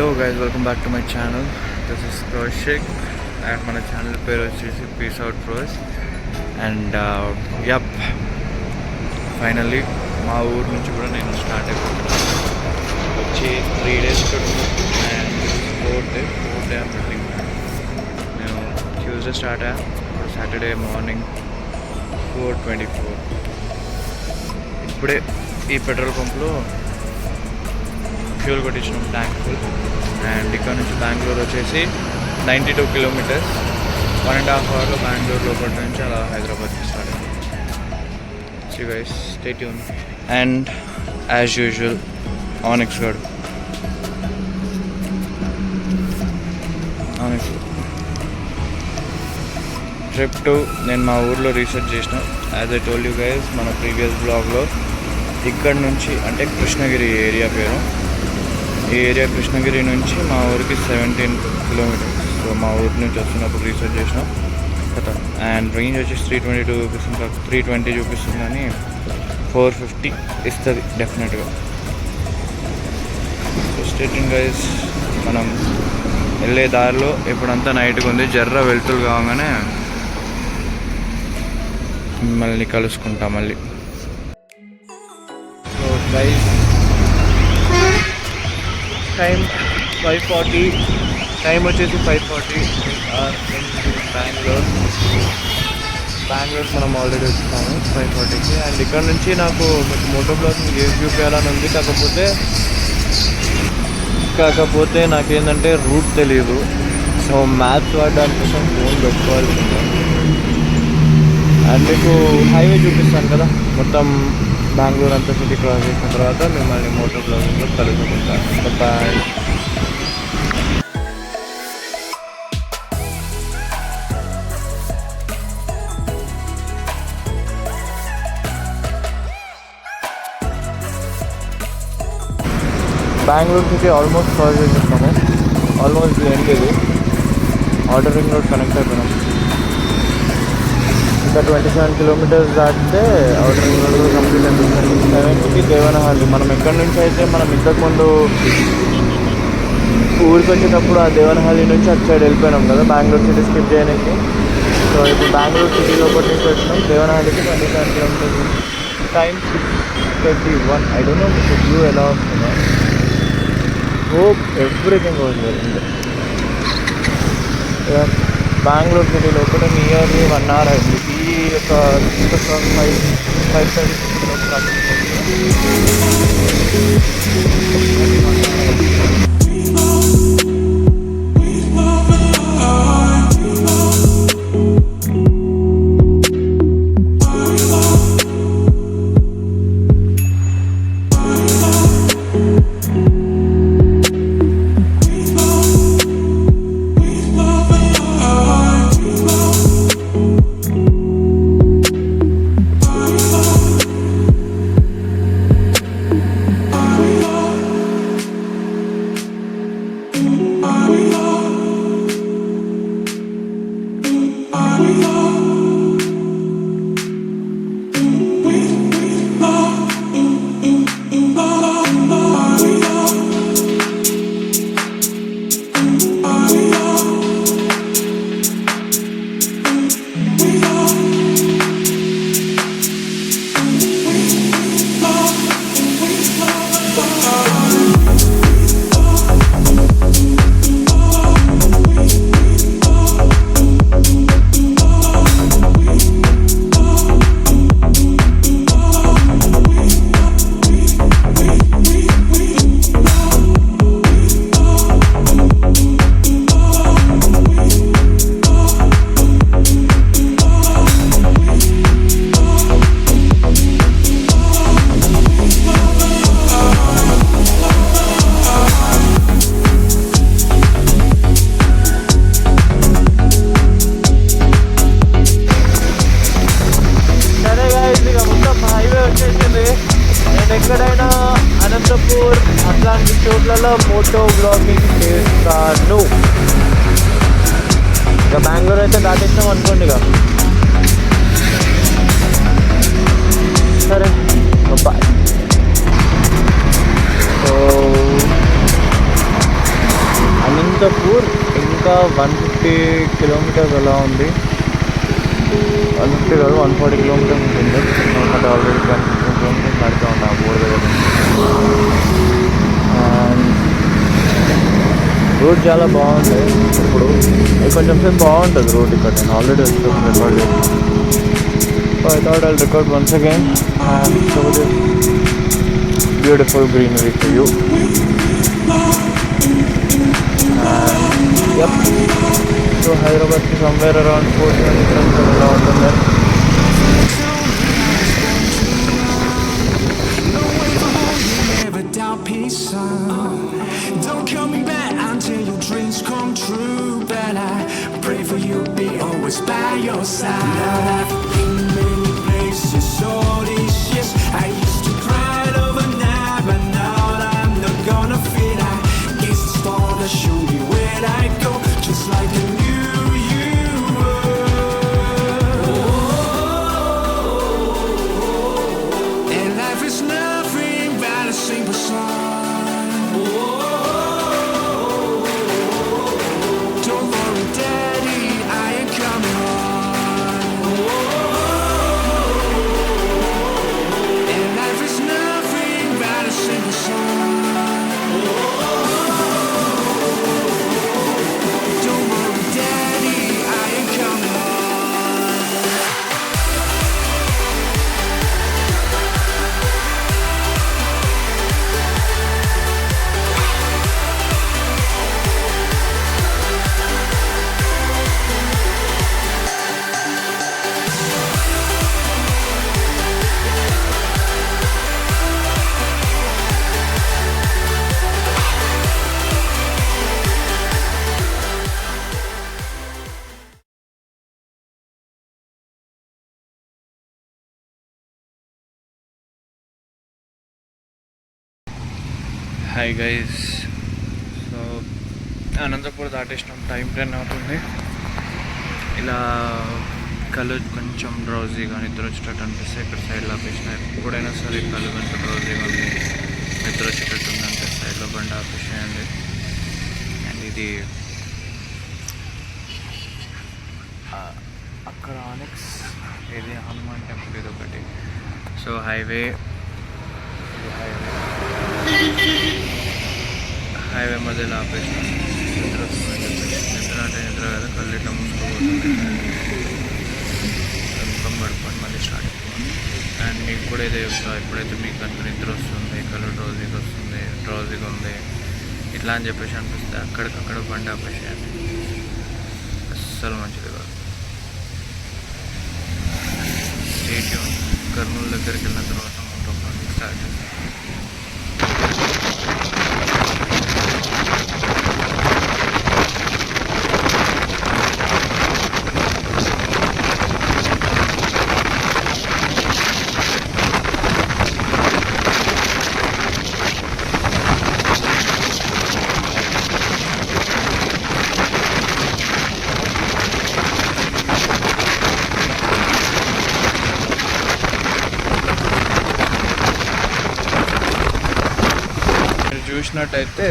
Hello guys, welcome back to my channel. This is Kaushik and మన channel పేరు వచ్చేసి peace out pros. And yup, finally మా ఊరు నుంచి కూడా నేను స్టార్ట్ అయిపోతున్నాను. వచ్చి 3 days and fourth day I'm building. నేను ట్యూస్డే స్టార్ట్ అయ్యా, ఇప్పుడు సాటర్డే మార్నింగ్ 4:24. ఇప్పుడే ఈ పెట్రోల్ పంప్లో ఫ్యూల్ కొట్టించినాం, ట్యాంక్ ఫుల్. అండ్ ఇక్కడ నుంచి బెంగళూరు వచ్చేసి 92 kilometers, 1.5 hours బెంగళూరు లోపల నుంచి అలా హైదరాబాద్కి స్టార్ట్ అయింది. So guys stay tune. And as usual onyx గాడు ట్రిప్ టు నేను మా ఊర్లో రీసెర్చ్ చేసిన. As I told you guys మన ప్రీవియస్ బ్లాగ్లో, ఇక్కడ నుంచి అంటే కృష్ణగిరి ఏరియా పేరు. ఈ ఏరియా కృష్ణగిరి నుంచి మా ఊరికి 17 kilometers. సో మా ఊరి నుంచి వస్తున్నప్పుడు రీసెర్చ్ చేసిన కదా. అండ్ రేంజ్ వచ్చేసి 322 చూపిస్తుంది, 320 చూపిస్తుంది, కానీ 450 ఇస్తుంది డెఫినెట్గా. సో స్టేటింగ్ గైస్, మనం వెళ్ళే దారిలో ఇప్పుడంతా నైట్గా ఉంది, జర్ర వెళ్తులు కాగానే మిమ్మల్ని కలుసుకుంటా మళ్ళీ. సో గైస్ టైం 5:40, టైం వచ్చేసి 5:40 బెంగళూరు మనం ఆల్రెడీ వచ్చాము 5:40కి. అండ్ ఇక్కడ నుంచి నాకు మీకు మోటో బ్లాగింగ్ చూపించాలని ఉంది, కాకపోతే నాకేంటంటే రూట్ తెలియదు. సో మ్యాప్స్ వాడడానికి కోసం ఫోన్ పెట్టుకోవాల్సి ఉంటుంది. అండ్ మీకు హైవే చూపిస్తాను కదా, మొత్తం బెంగళూరు అంతా సిటీ క్రాస్ చేసిన తర్వాత మిమ్మల్ని మోటో బ్లాగింగ్లో కలుసుకుంటాను. Bye. Bengaluru city almost cross చేసేస్తాము, ఆల్మోస్ట్ ఏం లేదు. ఔటర్ రింగ్ రోడ్ కనెక్ట్ అయిపోయినాం. ఇంకా 27 kilometers దాటితే ఔటర్ రింగ్ రోడ్ కూడా కంప్లీట్ అయిపోతుంది. 7కి దేవనహల్లి. మనం ఎక్కడి నుంచి అయితే మనం ఇంతకుముందు ఊరికి వచ్చేటప్పుడు ఆ దేవనహల్లి నుంచి అటు సైడ్ వెళ్ళిపోయినాం కదా బెంగళూరు సిటీ స్కిప్ చేయడానికి. సో ఇప్పుడు బెంగళూరు సిటీ లోపల నుంచి వచ్చినాం, దేవనహల్లికి 27 kilometers. Time 6:31. I don't know మీకు వ్యూ ఎలా వస్తుందో. Hope everything goes well. Bengaluru city లోపల నియర్లీ 1 hour అయింది. ఈ యొక్క 5:30 ఎక్కడైనా అనంతపూర్ అట్లాంటి చోట్లలో మోటో బ్లాగింగ్ చేస్తాను. ఇక బెంగళూరు అయితే దాటిస్తాం అనుకోండి. ఇక సరే బాయ్. సో అనంతపూర్ ఇంకా 150 కిలోమీటర్స్ అలా ఉంది. 150 కాదు 140 కిలోమీటర్స్ ఉంటుంది. ఎందుకంటే ఆల్రెడీ 10-15 కిలోమీటర్స్ నడుతూ ఉంటాం ఆ బోర్డు దగ్గర నుంచి. అండ్ రూట్ చాలా బాగుంది. ఇప్పుడు కొంచెం సేపు బాగుంటుంది రూట్ ఇక్కడ. నేను ఆల్రెడీ వచ్చి రికార్డ్ చేస్తాను. So I thought I'll record once again and show this beautiful greenery to you. Yep. So Hyderabad is somewhere around 420 kilometers అలా ఉంటుంది. Don't call me back until your dreams come true. But I pray for you, be always by your side. Now I've been many places all these years. I used to cry overnight, but now I'm not gonna feel. I guess the stars that show me where I go, just like I knew you were. And life is nothing but a simple song. Don't worry, Daddy, I ain't coming home. And life is nothing but a simple song. Don't worry, Daddy, I ain't coming home. Hi guys. So Anantapur దాటేసినాం. Time 10 అవుతుంది. ఇలా కళ్ళు కొంచెం డ్రౌజీగా నిద్ర వచ్చేటట్టు అనిపిస్తే ఇక్కడ సైడ్లో ఆపేసిన. ఎప్పుడైనా సరే కళ్ళు కొంచెం డ్రౌజీగా ఉంది, నిద్ర వచ్చేటట్టు ఉందంటే సైడ్లో బండి ఆపేసేయండి. అండ్ ఇది అక్కడ ఆనెక్స్, ఇది హనుమాన్ టెంపుల్, ఇది ఒకటి. సో హైవే మధ్యలో ఆపేసి నిద్ర వస్తుందని చెప్పేసి, నిద్ర అంటే నిద్ర కదా, కళ్ళు ఇట్లా మూసుకోబోతుంది. ముఖం పడుకొని మళ్ళీ స్టార్ట్ అయిపోయింది. అండ్ మీకు కూడా ఇదే చెప్తా, ఎప్పుడైతే మీకు కనుక నిద్ర వస్తుంది, కళ్ళు డ్రౌజీగా ఉంది ఇట్లా అని చెప్పేసి అనిపిస్తే అక్కడికక్కడ బండి ఆపేసేయండి. అస్సలు మంచిది కాదు. స్టేట్యూన్. కర్నూలు దగ్గరికి వెళ్ళిన తర్వాత మొత్తం స్టార్ట్ చేస్తాం. చూసినట్టయితే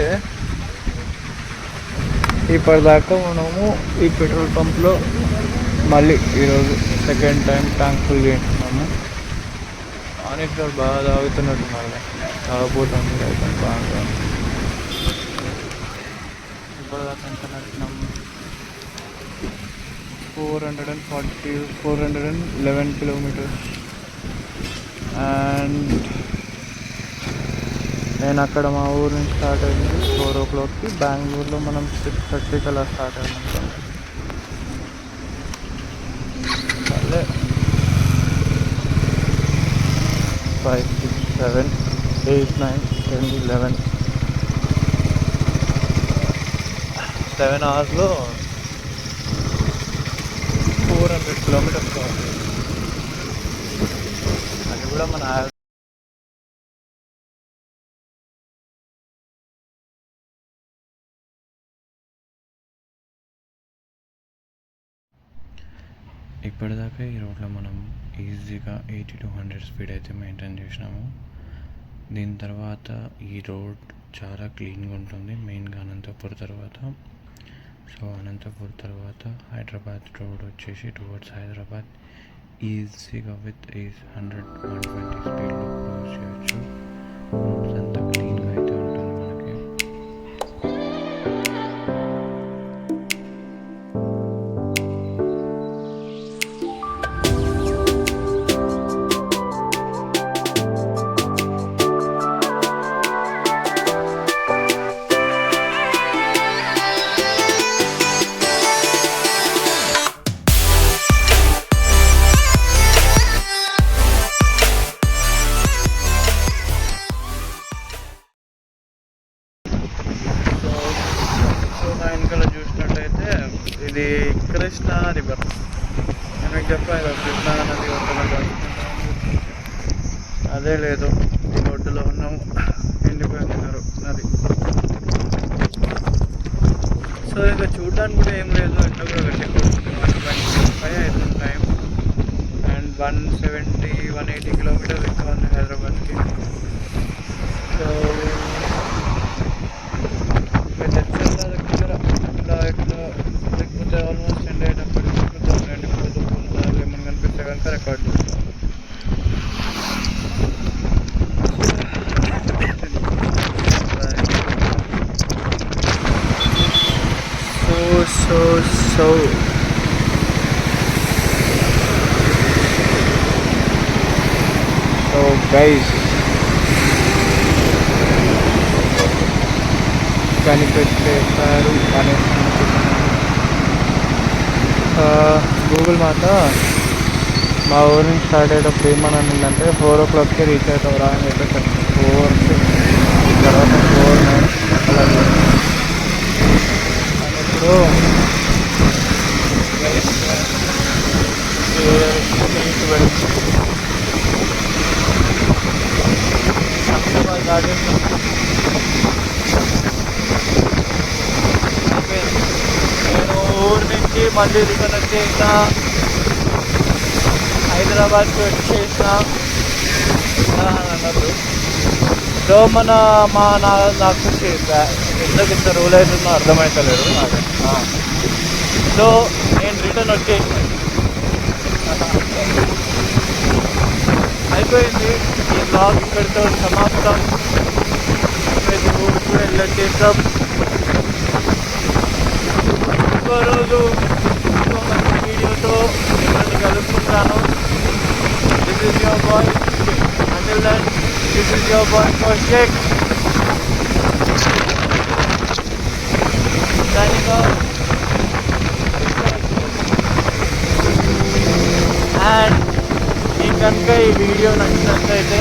ఇప్పటిదాకా మనము ఈ పెట్రోల్ పంప్లో మళ్ళీ ఈరోజు సెకండ్ టైం ట్యాంక్ ఫుల్ చేస్తున్నాము. ఆనెక్స్ బాగా తాగుతున్నట్టున్నారు, తాగబోతుంది అయితే బాగా. ఇప్పటిదాకా ఎంత నడిచినాము? 411 కిలోమీటర్స్. అండ్ నేను అక్కడ మా ఊరు నుంచి స్టార్ట్ అయింది 4 o'clockకి. బెంగళూరులో మనం 6:30 అలా స్టార్ట్ అయినాం. సరే 5, 6, 7, 8, 9, 10, 11 7 hours 400 kilometers కావాలి. అది కూడా మన ఇప్పటిదాకా ఈ రోడ్లో మనం ఈజీగా 80 to 100 స్పీడ్ అయితే మెయింటైన్ చేసినాము. దీని తర్వాత ఈ రోడ్ చాలా క్లీన్గా ఉంటుంది. మెయిన్గా అనంతపురం తర్వాత సో అనంతపూర్ తర్వాత హైదరాబాద్ రోడ్ వచ్చేసి టువర్డ్స్ హైదరాబాద్ ఈజీగా విత్ 100-120 స్పీడ్లో క్రాస్ చేయొచ్చు. రోడ్స్ అంతా క్లీన్గా అయితే ఉంటుంది మనకి. వెనకాల చూసినట్టయితే ఇది కృష్ణా రివర్. నేను మీకు చెప్పాను కృష్ణా నది ఒడ్డులో అదే లేదు, ఈ ఒడ్డులో ఉన్నాము, ఎండిపోయింది నది. సో ఇక చూడడానికి కూడా ఏం లేదు, ఎండ కూడా గట్టి కొడుతుంది. 125 అవుతుంది టైం. అండ్ 170-180 కిలోమీటర్స్ ఎక్కువ ఉంది హైదరాబాద్కి. సో ఇట్లా లేకపోతే ఆల్మోస్ట్ ఎండ్ అయ్యేటప్పుడు ఏమన్నా కనిపిస్తే కనుక రికార్డ్ చేస్తాను. సో గైస్, కనిపెట్టేశారు అనేసి గూగుల్ మాట మా ఊరి నుంచి స్టార్ట్ అయ్యేటప్పుడు ఏమని అనిందంటే 4 o'clockకి రీచ్ అవుతావురా అని చెప్పేసి 4 తర్వాత 4 అలాగే. అని ఇప్పుడు నేను ఊరి నుంచి మళ్ళీ రిటర్న్ వచ్చేసిన, హైదరాబాద్కి వచ్చేసిన అన్నారు. సో మా నాకు ఎందుకు ఇంత రూల్ అవుతుందో అర్థమవుతలేదు నాకు. సో నేను రిటర్న్ వచ్చేసిన, అయిపోయింది ఈ బ్లాగ్ ఇక్కడితో సమాప్తం. ప్రతి ఊరికి కూడా వెళ్ళొచ్చేస్తాం. ఇంకో రోజు ఇంకో మంచి వీడియోతో మిమ్మల్ని కలుసుకుంటాను. This is your boy. Until then, this is your boy Kaushik. signing off. And మీకు కనుక ఈ వీడియో నచ్చినట్లయితే